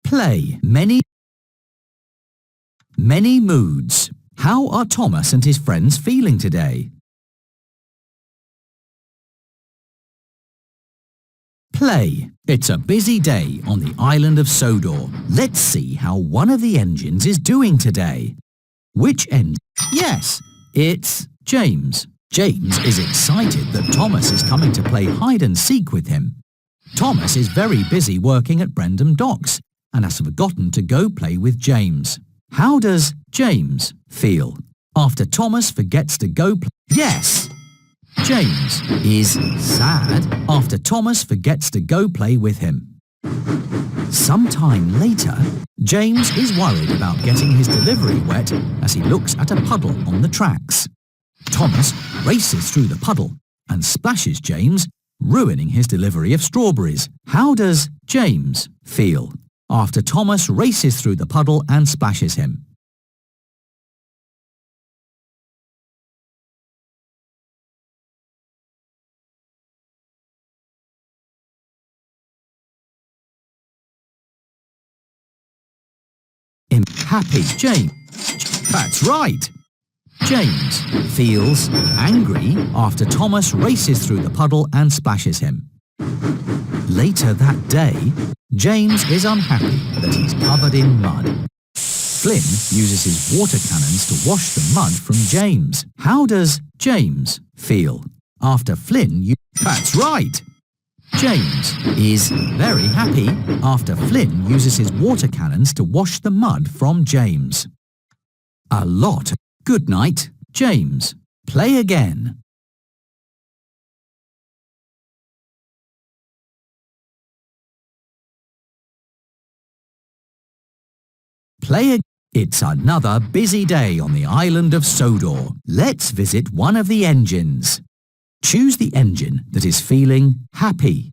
Play. Many moods. How are Thomas and his friends feeling today? Play. It's a busy day on the island of Sodor. Let's see how one of the engines is doing today. Which engine? Yes, it's James. James is excited that Thomas is coming to play hide and seek with him. Thomas is very busy working at Brendam Docks and has forgotten to go play with James. How does James feel after Thomas forgets to go play? Yes! James is sad after Thomas forgets to go play with him. Sometime later, James is worried about getting his delivery wet as he looks at a puddle on the tracks. Thomas races through the puddle and splashes James, ruining his delivery of strawberries. How does James feel after Thomas races through the puddle and splashes him? Happy. James. That's right. James feels angry after Thomas races through the puddle and splashes him. Later that day, James is unhappy that he's covered in mud. Flynn uses his water cannons to wash the mud from James. How does James feel after Flynn? That's right. James is very happy after Flynn uses his water cannons to wash the mud from James. A lot. Good night, James. Play again. Play. It's another busy day on the island of Sodor. Let's visit one of the engines. Choose the engine that is feeling happy.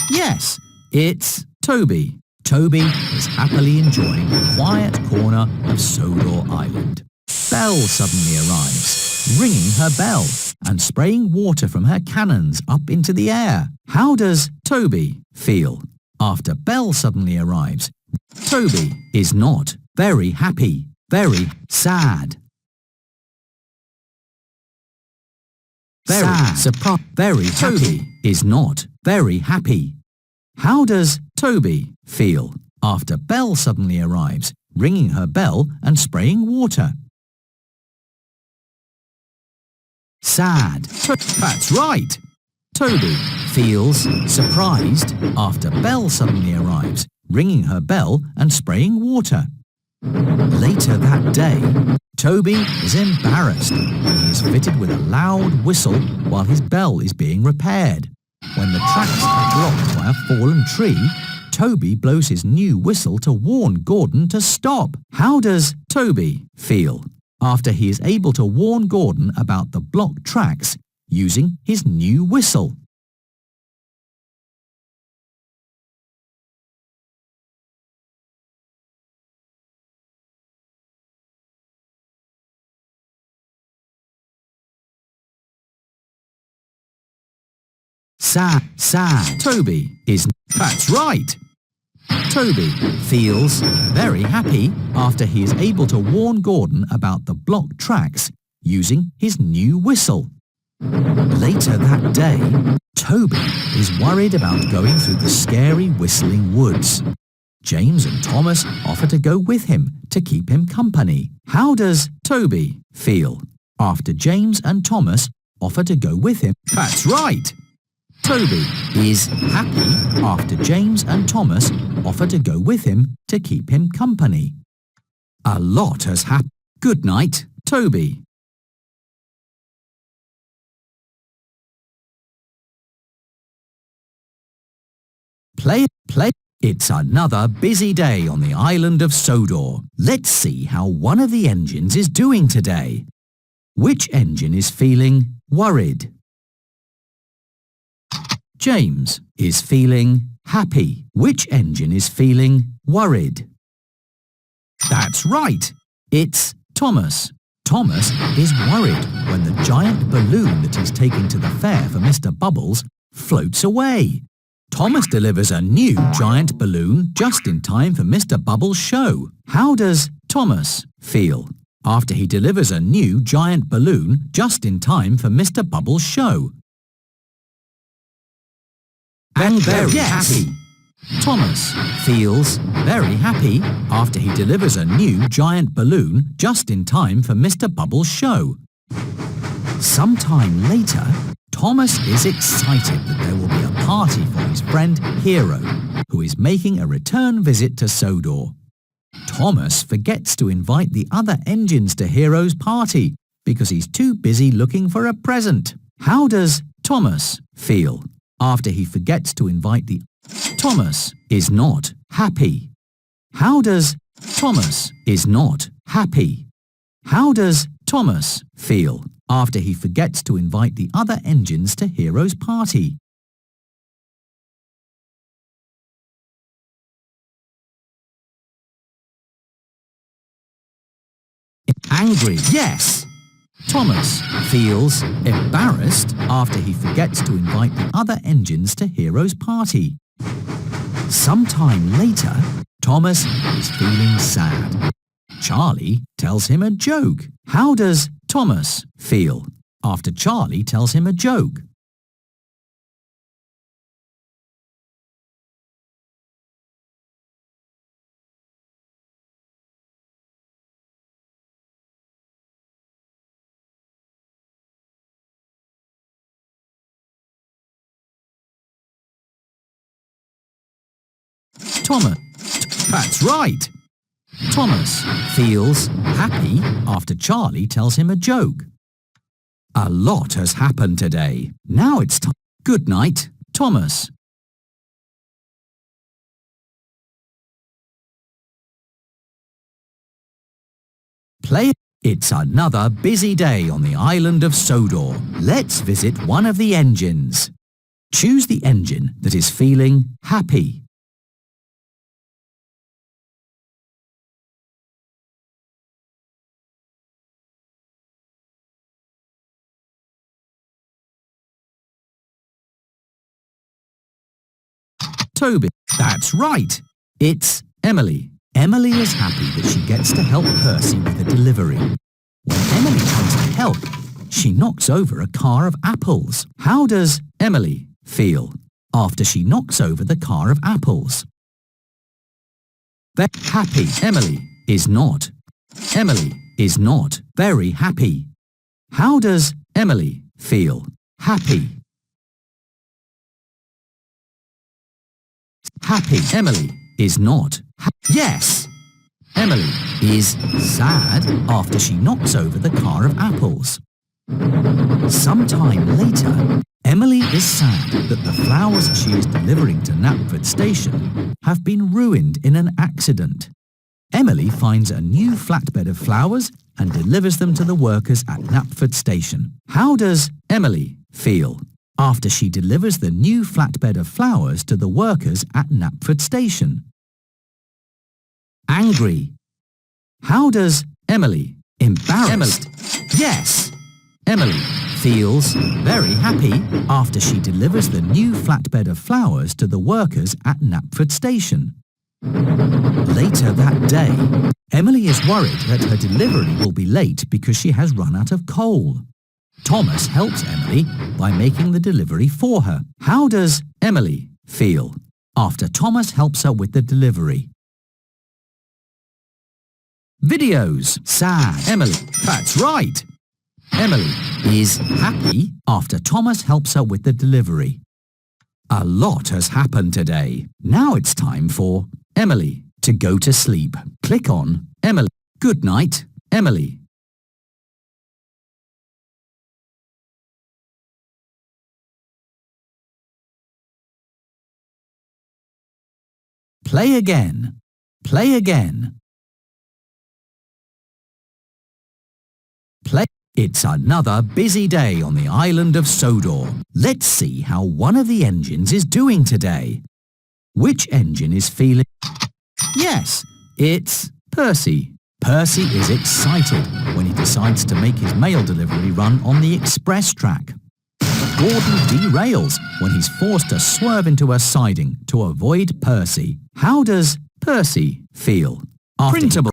Yes, it's Toby. Toby is happily enjoying the quiet corner of Sodor Island. Belle suddenly arrives, ringing her bell and spraying water from her cannons up into the air. How does Toby feel after Belle suddenly arrives? Toby is not very happy, very sad. Very surprised. Very happy is not very happy. How does Toby feel after Belle suddenly arrives, ringing her bell and spraying water? Sad. That's right. Toby feels surprised after Belle suddenly arrives, ringing her bell and spraying water. Later that day, Toby is embarrassed when he is fitted with a loud whistle while his bell is being repaired. When the tracks are blocked by a fallen tree, Toby blows his new whistle to warn Gordon to stop. How does Toby feel after he is able to warn Gordon about the blocked tracks using his new whistle? Sad. Toby is... That's right. Toby feels very happy after he is able to warn Gordon about the blocked tracks using his new whistle. Later that day, Toby is worried about going through the scary whistling woods. James and Thomas offer to go with him to keep him company. How does Toby feel after James and Thomas offer to go with him? That's right. Toby is happy after James and Thomas offer to go with him to keep him company. A lot has happened. Good night, Toby. Play. It's another busy day on the island of Sodor. Let's see how one of the engines is doing today. Which engine is feeling worried? James is feeling happy. Which engine is feeling worried? That's right. It's Thomas. Thomas is worried when the giant balloon that he's taking to the fair for Mr. Bubbles floats away. Thomas delivers a new giant balloon just in time for Mr. Bubble's show. How does Thomas feel after he delivers a new giant balloon just in time for Mr. Bubble's show? And very happy. Thomas feels very happy after he delivers a new giant balloon just in time for Mr. Bubble's show. Sometime later, Thomas is excited that there will be a party for his friend Hero, who is making a return visit to Sodor. Thomas forgets to invite the other engines to Hero's party because he's too busy looking for a present. How does Thomas feel after he forgets to invite the... Thomas is not happy. How does Thomas is not happy? How does Thomas feel after he forgets to invite the other engines to Hero's party? Angry, yes. Thomas feels embarrassed after he forgets to invite the other engines to Hero's party. Sometime later, Thomas is feeling sad. Charlie tells him a joke. How does Thomas feel after Charlie tells him a joke? Thomas. That's right. Thomas feels happy after Charlie tells him a joke. A lot has happened today. Now it's time. Good night, Thomas. Play. It's another busy day on the island of Sodor. Let's visit one of the engines. Choose the engine that is feeling happy. Toby. That's right. It's Emily. Emily is happy that she gets to help Percy with a delivery. When Emily tries to help, she knocks over a car of apples. How does Emily feel after she knocks over the car of apples? Very happy. Emily is not. Emily is not very happy. How does Emily feel happy? Happy. Emily is not. Yes! Emily is sad after she knocks over the car of apples. Sometime later, Emily is sad that the flowers she is delivering to Knapford Station have been ruined in an accident. Emily finds a new flatbed of flowers and delivers them to the workers at Knapford Station. How does Emily feel after she delivers the new flatbed of flowers to the workers at Knapford Station? Angry. How does Emily embarrassed? Yes. Emily feels very happy after she delivers the new flatbed of flowers to the workers at Knapford Station. Later that day, Emily is worried that her delivery will be late because she has run out of coal. Thomas helps Emily by making the delivery for her. How does Emily feel after Thomas helps her with the delivery? Videos. Sad. Emily. That's right. Emily is happy after Thomas helps her with the delivery. A lot has happened today. Now it's time for Emily to go to sleep. Click on Emily. Good night, Emily. Play again. Play again. Play. It's another busy day on the island of Sodor. Let's see how one of the engines is doing today. Which engine is feeling... Yes, it's Percy. Percy is excited when he decides to make his mail delivery run on the express track. Gordon derails when he's forced to swerve into a siding to avoid Percy. How does Percy feel? Printable.